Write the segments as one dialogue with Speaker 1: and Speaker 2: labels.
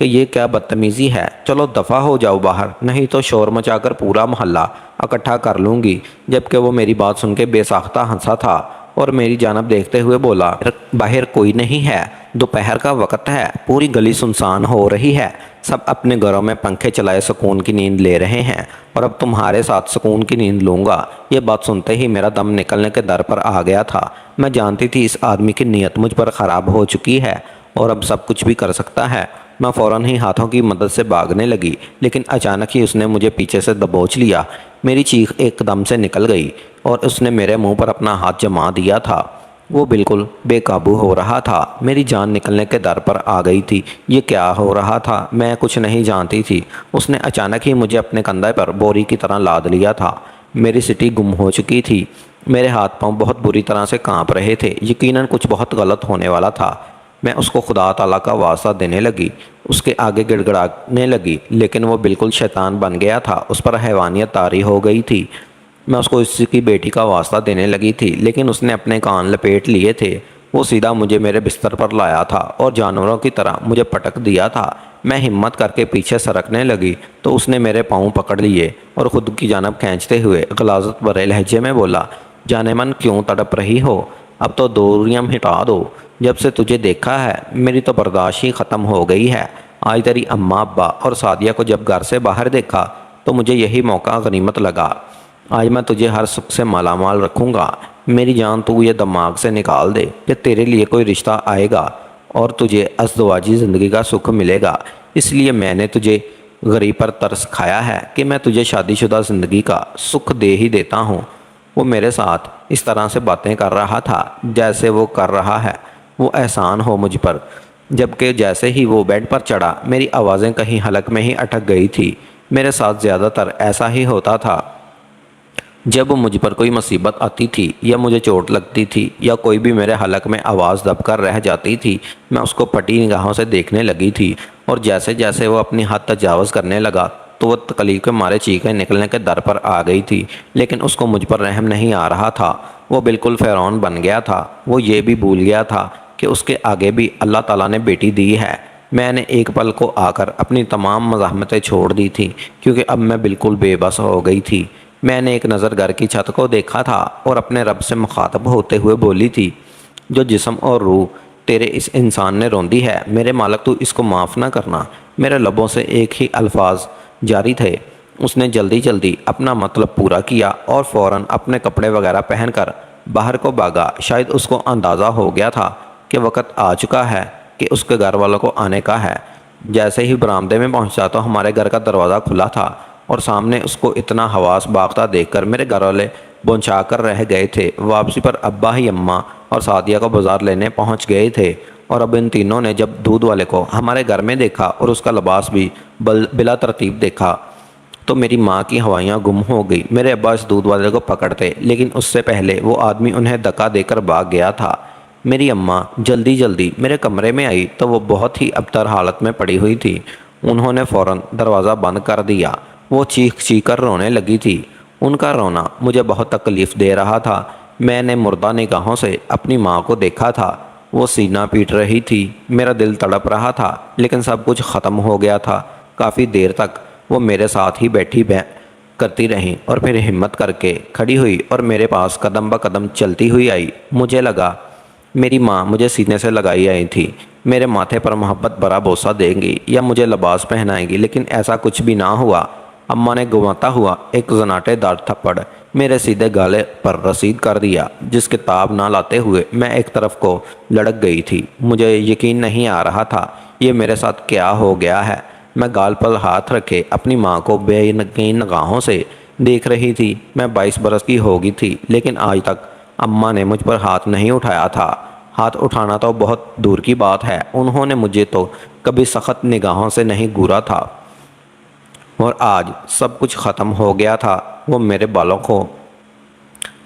Speaker 1: کہ یہ کیا بدتمیزی ہے، چلو دفع ہو جاؤ باہر، نہیں تو شور مچا کر پورا محلہ اکٹھا کر لوں گی۔ جبکہ وہ میری بات سن کے بے ساختہ ہنسا تھا اور میری جانب دیکھتے ہوئے بولا، باہر کوئی نہیں ہے، دوپہر کا وقت ہے، پوری گلی سنسان ہو رہی ہے، سب اپنے گھروں میں پنکھے چلائے سکون کی نیند لے رہے ہیں، اور اب تمہارے ساتھ سکون کی نیند لوں گا۔ یہ بات سنتے ہی میرا دم نکلنے کے در پر آ گیا تھا۔ میں جانتی تھی اس آدمی کی نیت مجھ پر خراب ہو چکی ہے اور اب سب کچھ بھی کر سکتا ہے۔ میں فوراً ہی ہاتھوں کی مدد سے بھاگنے لگی، لیکن اچانک ہی اس نے مجھے پیچھے سے دبوچ لیا۔ میری چیخ ایک دم سے نکل گئی اور اس نے میرے منہ پر اپنا ہاتھ جما دیا تھا۔ وہ بالکل بے قابو ہو رہا تھا، میری جان نکلنے کے در پر آ گئی تھی۔ یہ کیا ہو رہا تھا، میں کچھ نہیں جانتی تھی۔ اس نے اچانک ہی مجھے اپنے کندھے پر بوری کی طرح لاد لیا تھا۔ میری سٹی گم ہو چکی تھی، میرے ہاتھ پاؤں بہت بری طرح سے کانپ رہے تھے، یقیناً کچھ بہت غلط ہونے والا تھا۔ میں اس کو خدا تعالیٰ کا واسطہ دینے لگی، اس کے آگے گڑ گڑانے لگی، لیکن وہ بالکل شیطان بن گیا تھا، اس پر حیوانیت طاری ہو گئی تھی۔ میں اس کو اس کی بیٹی کا واسطہ دینے لگی تھی، لیکن اس نے اپنے کان لپیٹ لیے تھے۔ وہ سیدھا مجھے میرے بستر پر لایا تھا اور جانوروں کی طرح مجھے پٹک دیا تھا۔ میں ہمت کر کے پیچھے سرکنے لگی تو اس نے میرے پاؤں پکڑ لیے اور خود کی جانب کھینچتے ہوئے غلاظت بھرے لہجے میں بولا، جانے من کیوں تڑپ رہی ہو، اب تو دوریاں ہٹا دو۔ جب سے تجھے دیکھا ہے میری تو برداشت ہی ختم ہو گئی ہے۔ آج تیری اماں ابا اور سعدیہ کو جب گھر سے باہر دیکھا تو مجھے یہی موقع غنیمت لگا۔ آج میں تجھے ہر سکھ سے مالا مال رکھوں گا۔ میری جان تو یہ دماغ سے نکال دے کہ تیرے لیے کوئی رشتہ آئے گا اور تجھے ازدواجی زندگی کا سکھ ملے گا۔ اس لیے میں نے تجھے غریب پر ترس کھایا ہے کہ میں تجھے شادی شدہ زندگی کا سکھ دے ہی دیتا ہوں۔ وہ میرے ساتھ اس طرح سے باتیں کر رہا تھا جیسے وہ کر رہا ہے وہ احسان ہو مجھ پر، جبکہ جیسے ہی وہ بیڈ پر چڑھا میری آوازیں کہیں حلق میں ہی اٹک گئی تھی۔ میرے ساتھ زیادہ تر ایسا ہی ہوتا تھا۔ جب مجھ پر کوئی مصیبت آتی تھی یا مجھے چوٹ لگتی تھی یا کوئی بھی میرے حلق میں آواز دب کر رہ جاتی تھی، میں اس کو پھٹی نگاہوں سے دیکھنے لگی تھی، اور جیسے جیسے وہ اپنی حد تجاوز کرنے لگا تو وہ تکلیف کے مارے چیخیں نکلنے کے در پر آ گئی تھی، لیکن اس کو مجھ پر رحم نہیں آ رہا تھا۔ وہ بالکل فرعون بن گیا تھا۔ وہ یہ بھی بھول گیا تھا کہ اس کے آگے بھی اللہ تعالیٰ نے بیٹی دی ہے۔ میں نے ایک پل کو آ کر اپنی تمام مزاحمتیں چھوڑ دی تھیں، کیونکہ اب میں بالکل بے بس ہو گئی تھی۔ میں نے ایک نظر گھر کی چھت کو دیکھا تھا اور اپنے رب سے مخاطب ہوتے ہوئے بولی تھی، جو جسم اور روح تیرے اس انسان نے روندی ہے، میرے مالک تو اس کو معاف نہ کرنا۔ میرے لبوں سے ایک ہی الفاظ جاری تھے۔ اس نے جلدی جلدی اپنا مطلب پورا کیا اور فوراً اپنے کپڑے وغیرہ پہن کر باہر کو بھاگا۔ شاید اس کو اندازہ ہو گیا تھا کہ وقت آ چکا ہے کہ اس کے گھر والوں کو آنے کا ہے۔ جیسے ہی برآمدے میں پہنچا تو ہمارے گھر کا دروازہ کھلا تھا اور سامنے اس کو اتنا حواس باختہ دیکھ کر میرے گھر والے بونچا کر رہ گئے تھے۔ واپسی پر ابا ہی اماں اور سعدیہ کو بازار لینے پہنچ گئے تھے، اور اب ان تینوں نے جب دودھ والے کو ہمارے گھر میں دیکھا اور اس کا لباس بھی بلا ترتیب دیکھا تو میری ماں کی ہوائیاں گم ہو گئی۔ میرے ابا اس دودھ والے کو پکڑتے، لیکن اس سے پہلے وہ آدمی انہیں دھکا دے کر بھاگ گیا تھا۔ میری اماں جلدی جلدی میرے کمرے میں آئی تو وہ بہت ہی ابتر حالت میں پڑی ہوئی تھی۔ انہوں نے فوراً دروازہ بند کر دیا۔ وہ چیخ چیخ کر رونے لگی تھی۔ ان کا رونا مجھے بہت تکلیف دے رہا تھا۔ میں نے مردہ نگاہوں سے اپنی ماں کو دیکھا تھا، وہ سینہ پیٹ رہی تھی۔ میرا دل تڑپ رہا تھا، لیکن سب کچھ ختم ہو گیا تھا۔ کافی دیر تک وہ میرے ساتھ ہی بیٹھی کرتی رہیں اور پھر ہمت کر کے کھڑی ہوئی اور میرے پاس قدم بہ قدم چلتی ہوئی آئی۔ مجھے لگا میری ماں مجھے سینے سے لگائی آئی تھی، میرے ماتھے پر محبت بھرا بوسہ دیں گی یا مجھے لباس پہنائیں گی، لیکن ایسا کچھ بھی نہ ہوا۔ اماں نے گھماتا ہوا ایک زناٹے دار تھپڑ میرے سیدھے گالے پر رسید کر دیا، جس کے تاب نہ لاتے ہوئے میں ایک طرف کو لڑک گئی تھی۔ مجھے یقین نہیں آ رہا تھا یہ میرے ساتھ کیا ہو گیا ہے۔ میں گال پر ہاتھ رکھے اپنی ماں کو بے یقین نگاہوں سے دیکھ رہی تھی۔ میں 22 برس کی ہو گئی تھی، لیکن آج تک اماں نے مجھ پر ہاتھ نہیں اٹھایا تھا۔ ہاتھ اٹھانا تو بہت دور کی بات ہے، انہوں نے مجھے تو کبھی سخت نگاہوں سے نہیں گھورا تھا، اور آج سب کچھ ختم ہو گیا تھا۔ وہ میرے بالوں کو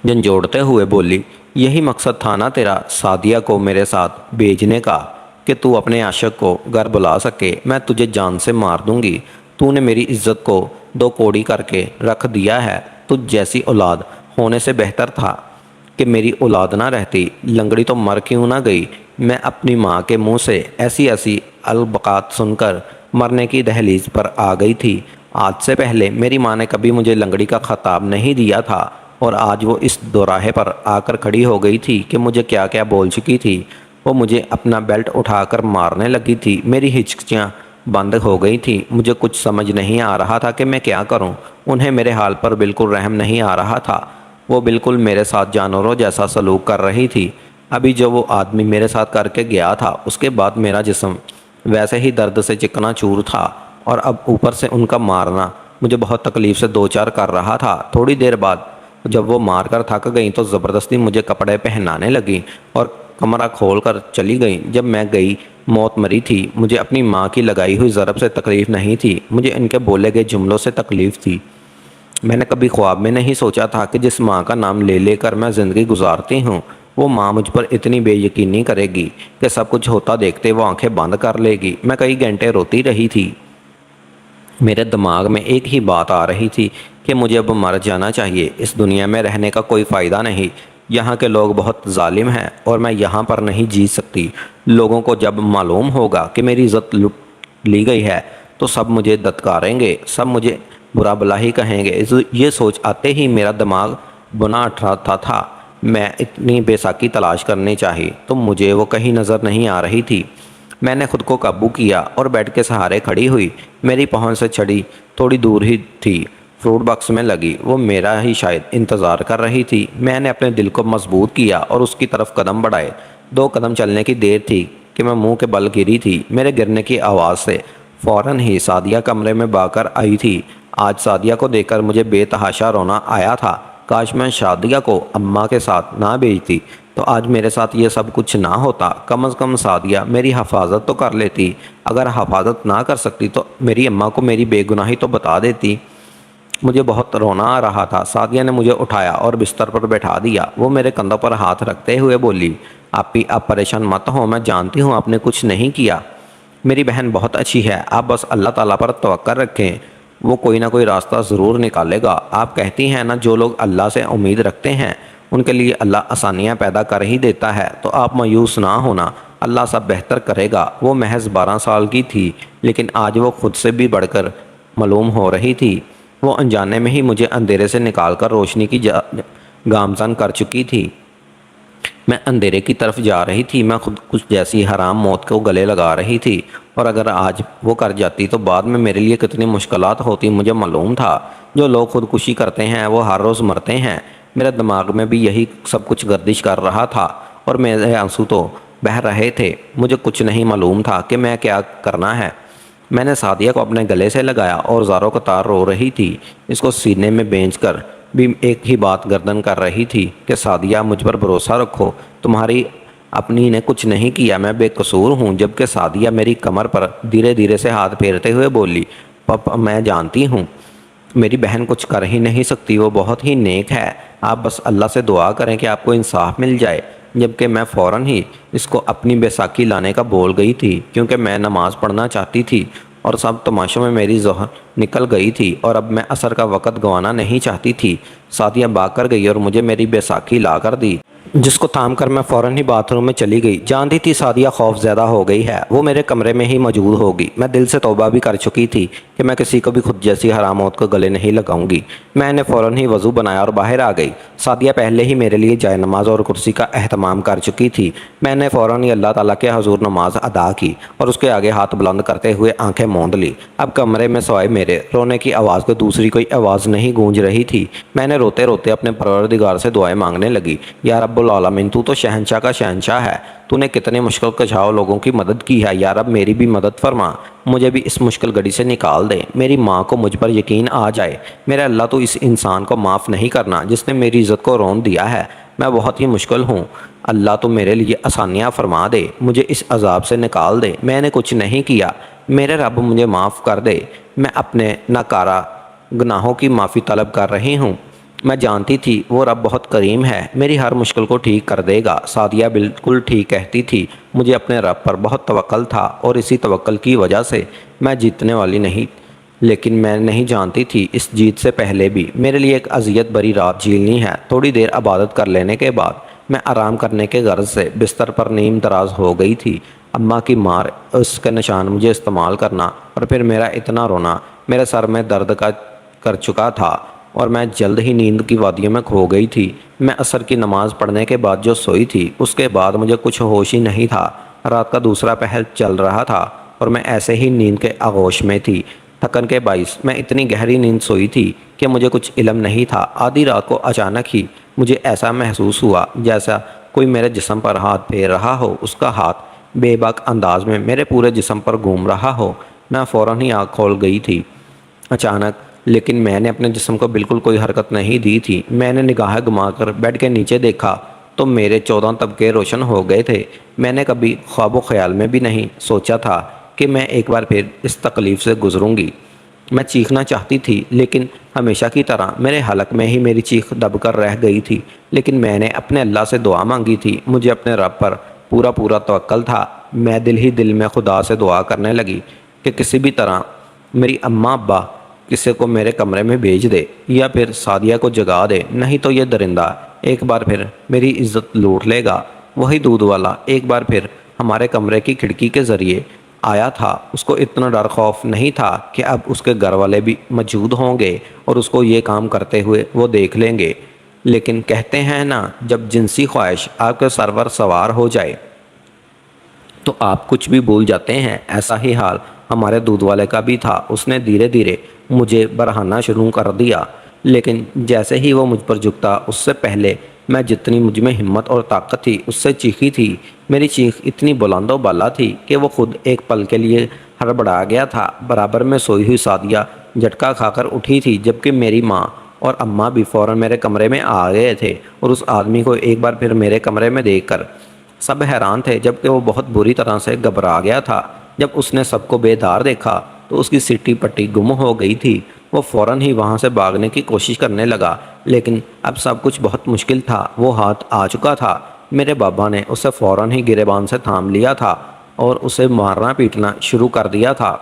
Speaker 1: جھنجھوڑتے ہوئے بولی، یہی مقصد تھا نا تیرا سعدیہ کو میرے ساتھ بھیجنے کا، کہ تو اپنے عاشق کو گھر بلا سکے۔ میں تجھے جان سے مار دوں گی۔ تو نے میری عزت کو دو کوڑی کر کے رکھ دیا ہے۔ تجھ جیسی اولاد ہونے سے بہتر تھا کہ میری اولاد نہ رہتی۔ لنگڑی تو مر کیوں نہ گئی۔ میں اپنی ماں کے منہ سے ایسی ایسی البقات سن کر مرنے کی دہلیز پر آ گئی تھی۔ آج سے پہلے میری ماں نے کبھی مجھے لنگڑی کا خطاب نہیں دیا تھا، اور آج وہ اس دوراہے پر آ کر کھڑی ہو گئی تھی کہ مجھے کیا کیا بول چکی تھی۔ وہ مجھے اپنا بیلٹ اٹھا کر مارنے لگی تھی۔ میری ہچکیاں بند ہو گئی تھیں۔ مجھے کچھ سمجھ نہیں آ رہا تھا کہ میں کیا کروں۔ انہیں میرے حال پر بالکل رحم نہیں آ رہا تھا۔ وہ بالکل میرے ساتھ جانوروں جیسا سلوک کر رہی تھی۔ ابھی جو وہ آدمی میرے ساتھ کر کے گیا تھا، اس کے بعد میرا جسم ویسے ہی درد سے چکنا چور تھا، اور اب اوپر سے ان کا مارنا مجھے بہت تکلیف سے دوچار کر رہا تھا۔ تھوڑی دیر بعد جب وہ مار کر تھک گئیں تو زبردستی مجھے کپڑے پہنانے لگیں اور کمرہ کھول کر چلی گئیں۔ جب میں گئی، موت مری تھی۔ مجھے اپنی ماں کی لگائی ہوئی ضرب سے تکلیف نہیں تھی، مجھے ان کے بولے گئے جملوں سے تکلیف تھی۔ میں نے کبھی خواب میں نہیں سوچا تھا کہ جس ماں کا نام لے لے کر میں زندگی گزارتی ہوں، وہ ماں مجھ پر اتنی بے یقینی کرے گی کہ سب کچھ ہوتا دیکھتے وہ آنکھیں بند کر لے گی۔ میں کئی گھنٹے روتی رہی تھی۔ میرے دماغ میں ایک ہی بات آ رہی تھی کہ مجھے اب مر جانا چاہیے۔ اس دنیا میں رہنے کا کوئی فائدہ نہیں۔ یہاں کے لوگ بہت ظالم ہیں اور میں یہاں پر نہیں جی سکتی۔ لوگوں کو جب معلوم ہوگا کہ میری عزت لوٹ لی گئی ہے تو سب مجھے دھتکاریں گے، سب مجھے برا بھلا ہی کہیں گے۔ یہ سوچ آتے ہی میرا دماغ بنا اٹھاتا تھا۔ میں اتنی بیساکھی تلاش کرنی چاہی تو مجھے وہ کہیں نظر نہیں آ رہی تھی۔ میں نے خود کو قابو کیا اور بیڈ کے سہارے کھڑی ہوئی۔ میری پہنچ سے چھڑی تھوڑی دور ہی تھی، فروٹ باکس میں لگی۔ وہ میرا ہی شاید انتظار کر رہی تھی۔ میں نے اپنے دل کو مضبوط کیا اور اس کی طرف قدم بڑھائے۔ 2 قدم چلنے کی دیر تھی کہ میں منہ کے بل گری تھی۔ میرے گرنے کی آواز سے فوراً ہی سعدیہ کمرے میں با کر آئی تھی۔ آج سعدیہ کو دیکھ کر مجھے بے تحاشا رونا آیا تھا۔ کاش میں سعدیہ کو اماں کے ساتھ نہ بھیجتی تو آج میرے ساتھ یہ سب کچھ نہ ہوتا۔ کم از کم سعدیہ میری حفاظت تو کر لیتی۔ اگر حفاظت نہ کر سکتی تو میری اماں کو میری بے گناہی تو بتا دیتی۔ مجھے بہت رونا آ رہا تھا۔ سعدیہ نے مجھے اٹھایا اور بستر پر بیٹھا دیا۔ وہ میرے کندھوں پر ہاتھ رکھتے ہوئے بولی، آپ پریشان مت ہو، میں جانتی ہوں آپ نے کچھ نہیں کیا۔ میری بہن بہت اچھی ہے، آپ بس اللہ تعالیٰ پر توکل رکھیں، وہ کوئی نہ کوئی راستہ ضرور نکالے گا۔ آپ کہتی ہیں نا، جو لوگ اللہ سے امید رکھتے ہیں ان کے لیے اللہ آسانیاں پیدا کر ہی دیتا ہے، تو آپ مایوس نہ ہونا، اللہ سب بہتر کرے گا۔ وہ محض 12 سال کی تھی، لیکن آج وہ خود سے بھی بڑھ کر معلوم ہو رہی تھی۔ وہ انجانے میں ہی مجھے اندھیرے سے نکال کر روشنی کی گامزن کر چکی تھی۔ میں اندھیرے کی طرف جا رہی تھی۔ میں خود کچھ جیسی حرام موت کو گلے لگا رہی تھی، اور اگر آج وہ کر جاتی تو بعد میں میرے لیے کتنی مشکلات ہوتی مجھے معلوم تھا۔ جو لوگ خودکشی کرتے ہیں وہ ہر روز مرتے ہیں۔ میرے دماغ میں بھی یہی سب کچھ گردش کر رہا تھا، اور میرے آنسو تو بہہ رہے تھے۔ مجھے کچھ نہیں معلوم تھا کہ میں کیا کرنا ہے۔ میں نے سعدیہ کو اپنے گلے سے لگایا اور زاروں قطار رو رہی تھی۔ اس کو سینے میں بھیج کر بھی ایک ہی بات گردن کر رہی تھی کہ سعدیہ مجھ پر بھروسہ رکھو، تمہاری اپنی نے کچھ نہیں کیا، میں بے قصور ہوں۔ جبکہ سعدیہ میری کمر پر دھیرے دھیرے سے ہاتھ پھیرتے ہوئے بولی، پاپا میں جانتی ہوں میری بہن کچھ کر ہی نہیں سکتی، وہ بہت ہی نیک ہے، آپ بس اللہ سے دعا کریں کہ آپ کو انصاف مل جائے۔ جبکہ میں فوراً ہی اس کو اپنی بیساکھی لانے کا بول گئی تھی، کیونکہ میں نماز پڑھنا چاہتی تھی اور سب تماشوں میں میری ظہر نکل گئی تھی، اور اب میں عصر کا وقت گنوانا نہیں چاہتی تھی۔ سعدیہ بھاگ کر گئی اور مجھے میری بیساکھی لا کر دی، جس کو تھام کر میں فوراً ہی باتھ روم میں چلی گئی۔ جانتی تھی سعدیہ خوف زیادہ ہو گئی ہے، وہ میرے کمرے میں ہی موجود ہوگی۔ میں دل سے توبہ بھی کر چکی تھی کہ میں کسی کو بھی خود جیسی حراموت کو گلے نہیں لگاؤں گی۔ میں نے فوراً ہی وضو بنایا اور باہر آ گئی۔ سعدیہ پہلے ہی میرے لیے جائے نماز اور کرسی کا اہتمام کر چکی تھی۔ میں نے فوراً ہی اللہ تعالیٰ کے حضور نماز ادا کی اور اس کے آگے ہاتھ بلند کرتے ہوئے آنکھیں موند لی۔ اب کمرے میں سوائے میرے رونے کی آواز کو دوسری کوئی آواز نہیں گونج رہی تھی۔ میں نے روتے روتے اپنے پروردگار سے دعائیں مانگنے لگی، یا رب العالمین، تو شہنشاہ کا شہنشاہ ہے، تو نے کتنے مشکل کشاؤ لوگوں کی مدد کی ہے، یا رب میری بھی مدد فرما، مجھے بھی اس مشکل گھڑی سے نکال دے۔ میری ماں کو مجھ پر یقین آ جائے۔ میرے اللہ، تو اس انسان کو معاف نہیں کرنا جس نے میری عزت کو رون دیا ہے۔ میں بہت ہی مشکل ہوں، اللہ تو میرے لیے آسانیاں فرما دے، مجھے اس عذاب سے نکال دے۔ میں نے کچھ نہیں کیا، میرے رب مجھے معاف کر دے۔ میں اپنے ناکارہ گناہوں کی معافی طلب کر رہی ہوں۔ میں جانتی تھی وہ رب بہت کریم ہے، میری ہر مشکل کو ٹھیک کر دے گا۔ سعدیہ بالکل ٹھیک کہتی تھی، مجھے اپنے رب پر بہت توکل تھا، اور اسی توکل کی وجہ سے میں جیتنے والی نہیں، لیکن میں نہیں جانتی تھی اس جیت سے پہلے بھی میرے لیے ایک اذیت بری رات جھیلنی ہے۔ تھوڑی دیر عبادت کر لینے کے بعد میں آرام کرنے کے غرض سے بستر پر نیم دراز ہو گئی تھی۔ اماں کی مار، اس کے نشان مجھے استعمال کرنا اور پھر میرا اتنا رونا میرے سر میں درد کا کر چکا تھا اور میں جلد ہی نیند کی وادیوں میں کھو گئی تھی۔ میں عصر کی نماز پڑھنے کے بعد جو سوئی تھی اس کے بعد مجھے کچھ ہوش ہی نہیں تھا۔ رات کا دوسرا پہر چل رہا تھا اور میں ایسے ہی نیند کے آغوش میں تھی۔ تھکن کے باعث میں اتنی گہری نیند سوئی تھی کہ مجھے کچھ علم نہیں تھا۔ آدھی رات کو اچانک ہی مجھے ایسا محسوس ہوا جیسا کوئی میرے جسم پر ہاتھ پھیر رہا ہو، اس کا ہاتھ بے باک انداز میں میرے پورے جسم پر گھوم رہا ہو۔ میں فوراً ہی آنکھ کھول گئی تھی اچانک، لیکن میں نے اپنے جسم کو بالکل کوئی حرکت نہیں دی تھی۔ میں نے نگاہ گھما کر بیڈ کے نیچے دیکھا تو میرے 14 طبقے روشن ہو گئے تھے۔ میں نے کبھی خواب و خیال میں بھی نہیں سوچا تھا کہ میں ایک بار پھر اس تکلیف سے گزروں گی۔ میں چیخنا چاہتی تھی لیکن ہمیشہ کی طرح میرے حلق میں ہی میری چیخ دب کر رہ گئی تھی۔ لیکن میں نے اپنے اللہ سے دعا مانگی تھی، مجھے اپنے رب پر پورا توکل تھا۔ میں دل ہی دل میں خدا سے دعا کرنے لگی کہ کسی بھی طرح میری اماں ابا کسی کو میرے کمرے میں بھیج دے یا پھر سعدیہ کو جگا دے، نہیں تو یہ درندہ ایک بار پھر میری عزت لوٹ لے گا۔ وہی دودھ والا ایک بار پھر ہمارے کمرے کی کھڑکی کے ذریعے آیا تھا۔ اس کو اتنا ڈر خوف نہیں تھا کہ اب اس کے گھر والے بھی موجود ہوں گے اور اس کو یہ کام کرتے ہوئے وہ دیکھ لیں گے۔ لیکن کہتے ہیں نا، جب جنسی خواہش آپ کے سر پر سوار ہو جائے تو آپ کچھ بھی بھول جاتے ہیں۔ ایسا ہی حال ہمارے دودھ والے کا بھی تھا۔ اس نے دھیرے دھیرے مجھے برہانا شروع کر دیا، لیکن جیسے ہی وہ مجھ پر جھکتا اس سے پہلے میں جتنی مجھ میں ہمت اور طاقت تھی اس سے چیخی تھی۔ میری چیخ اتنی بلند و بالا تھی کہ وہ خود ایک پل کے لیے ہڑبڑا گیا تھا۔ برابر میں سوئی ہوئی سعدیہ جھٹکا کھا کر اٹھی تھی، جبکہ میری ماں اور اماں بھی فوراً میرے کمرے میں آ گئے تھے اور اس آدمی کو ایک بار پھر میرے کمرے میں دیکھ کر سب حیران تھے، جبکہ وہ بہت بری طرح سے گھبرا گیا تھا۔ جب اس نے سب کو بیدار دیکھا تو اس کی سٹی پٹی گم ہو گئی تھی۔ وہ فوراً ہی وہاں سے بھاگنے کی کوشش کرنے لگا، لیکن اب سب کچھ بہت مشکل تھا۔ وہ ہاتھ آ چکا تھا۔ میرے بابا نے اسے فوراً ہی گریبان سے تھام لیا تھا اور اسے مارنا پیٹنا شروع کر دیا تھا،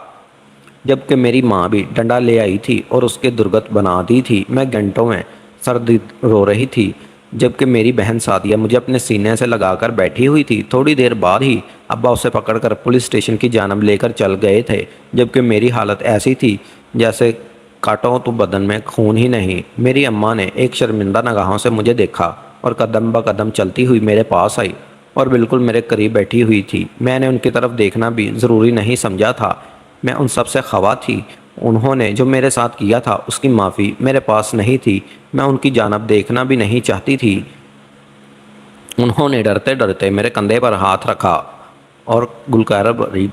Speaker 1: جبکہ میری ماں بھی ڈنڈا لے آئی تھی اور اس کے درگت بنا دی تھی۔ میں گھنٹوں میں سردی رو رہی تھی، جبکہ میری بہن سعدیہ مجھے اپنے سینے سے لگا کر بیٹھی ہوئی تھی۔ تھوڑی دیر بعد ہی ابا اسے پکڑ کر پولیس اسٹیشن کی جانب لے کر چل گئے تھے، جبکہ میری حالت ایسی تھی جیسے کاٹوں تو بدن میں خون ہی نہیں۔ میری اماں نے ایک شرمندہ نگاہوں سے مجھے دیکھا اور قدم بہ قدم چلتی ہوئی میرے پاس آئی اور بالکل میرے قریب بیٹھی ہوئی تھی۔ میں نے ان کی طرف دیکھنا بھی ضروری نہیں سمجھا تھا۔ میں ان سب سے خفا تھی۔ انہوں نے جو میرے ساتھ کیا تھا اس کی معافی میرے پاس نہیں تھی۔ میں ان کی جانب دیکھنا بھی نہیں چاہتی تھی۔ انہوں نے ڈرتے ڈرتے میرے کندھے پر ہاتھ رکھا اور گلکارہ بھری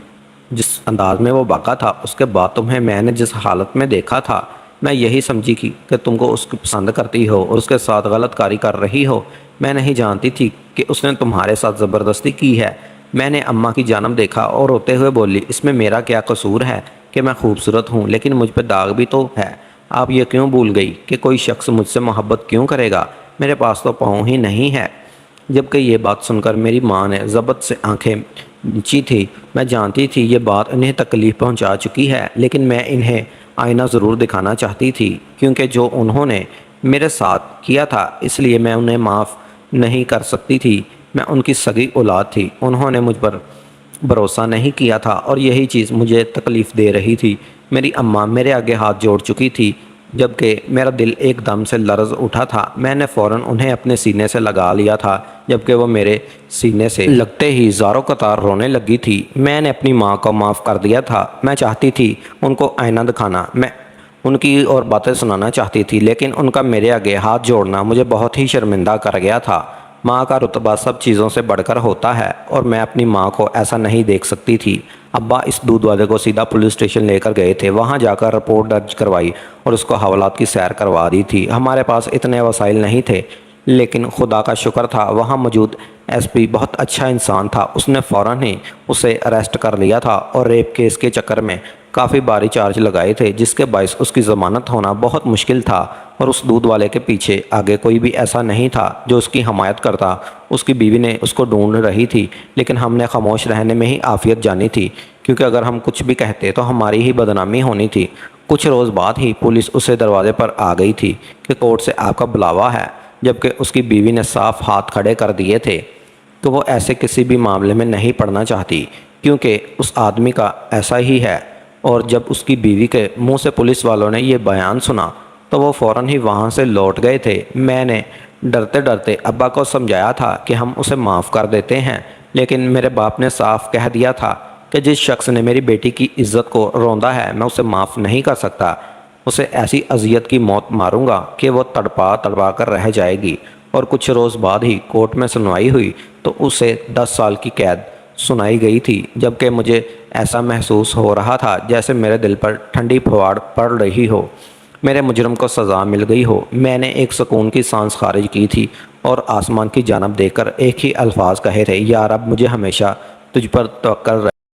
Speaker 1: جس انداز میں وہ بکا تھا، اس کے بعد تمہیں میں نے جس حالت میں دیکھا تھا میں یہی سمجھی کہ تم کو اس کو پسند کرتی ہو اور اس کے ساتھ غلط کاری کر رہی ہو۔ میں نہیں جانتی تھی کہ اس نے تمہارے ساتھ زبردستی کی ہے۔ میں نے اماں کی جانب دیکھا اور روتے ہوئے بولی، اس میں میرا کیا قصور ہے کہ میں خوبصورت ہوں، لیکن مجھ پہ داغ بھی تو ہے۔ آپ یہ کیوں بھول گئی کہ کوئی شخص مجھ سے محبت کیوں کرے گا؟ میرے پاس تو پاؤں ہی نہیں ہے۔ جبکہ یہ بات سن کر میری ماں نے ضبط سے آنکھیں نیچی تھی۔ میں جانتی تھی یہ بات انہیں تکلیف پہنچا چکی ہے، لیکن میں انہیں آئینہ ضرور دکھانا چاہتی تھی، کیونکہ جو انہوں نے میرے ساتھ کیا تھا اس لیے میں انہیں معاف نہیں کر سکتی تھی۔ میں ان کی سگی اولاد تھی۔ انہوں نے مجھ پر بھروسہ نہیں کیا تھا اور یہی چیز مجھے تکلیف دے رہی تھی۔ میری اماں میرے آگے ہاتھ جوڑ چکی تھی، جبکہ میرا دل ایک دم سے لرز اٹھا تھا۔ میں نے فوراً انہیں اپنے سینے سے لگا لیا تھا، جبکہ وہ میرے سینے سے لگتے ہی زاروں قطار رونے لگی تھی۔ میں نے اپنی ماں کو معاف کر دیا تھا۔ میں چاہتی تھی ان کو آئینہ دکھانا، میں ان کی اور باتیں سنانا چاہتی تھی، لیکن ان کا میرے آگے ہاتھ جوڑنا مجھے بہت ہی شرمندہ کر گیا تھا۔ ماں کا رتبہ سب چیزوں سے بڑھ کر ہوتا ہے اور میں اپنی ماں کو ایسا نہیں دیکھ سکتی تھی۔ ابا اس دودھ والے کو سیدھا پولیس اسٹیشن لے کر گئے تھے۔ وہاں جا کر رپورٹ درج کروائی اور اس کو حوالات کی سیر کروا دی تھی۔ ہمارے پاس اتنے وسائل نہیں تھے، لیکن خدا کا شکر تھا وہاں موجود ایس پی بہت اچھا انسان تھا۔ اس نے فوراً ہی اسے اریسٹ کر لیا تھا اور ریپ کیس کے چکر میں کافی بھاری چارج لگائے تھے، جس کے باعث اس کی ضمانت ہونا بہت مشکل تھا اور اس دودھ والے کے پیچھے آگے کوئی بھی ایسا نہیں تھا جو اس کی حمایت کرتا۔ اس کی بیوی نے اس کو ڈھونڈ رہی تھی، لیکن ہم نے خاموش رہنے میں ہی عافیت جانی تھی، کیونکہ اگر ہم کچھ بھی کہتے تو ہماری ہی بدنامی ہونی تھی۔ کچھ روز بعد ہی پولیس اسے دروازے پر آ گئی تھی کہ کورٹ سے آپ کا بلاوا ہے، جبکہ اس کی بیوی نے صاف ہاتھ کھڑے کر دیے تھے کہ وہ ایسے کسی بھی معاملے میں نہیں پڑنا چاہتی، کیونکہ اس آدمی کا ایسا ہی ہے۔ اور جب اس کی بیوی کے منہ سے پولیس والوں نے یہ بیان سنا تو وہ فوراً ہی وہاں سے لوٹ گئے تھے۔ میں نے ڈرتے ڈرتے ابا کو سمجھایا تھا کہ ہم اسے معاف کر دیتے ہیں، لیکن میرے باپ نے صاف کہہ دیا تھا کہ جس شخص نے میری بیٹی کی عزت کو روندا ہے میں اسے معاف نہیں کر سکتا۔ اسے ایسی اذیت کی موت ماروں گا کہ وہ تڑپا تڑپا کر رہ جائے گی۔ اور کچھ روز بعد ہی کورٹ میں سنوائی ہوئی تو اسے 10 سال کی قید سنائی گئی تھی، جبکہ مجھے ایسا محسوس ہو رہا تھا جیسے میرے دل پر ٹھنڈی پھوار پڑ رہی ہو، میرے مجرم کو سزا مل گئی ہو۔ میں نے ایک سکون کی سانس خارج کی تھی اور آسمان کی جانب دیکھ کر ایک ہی الفاظ کہے تھے، یا رب مجھے ہمیشہ تجھ پر توکل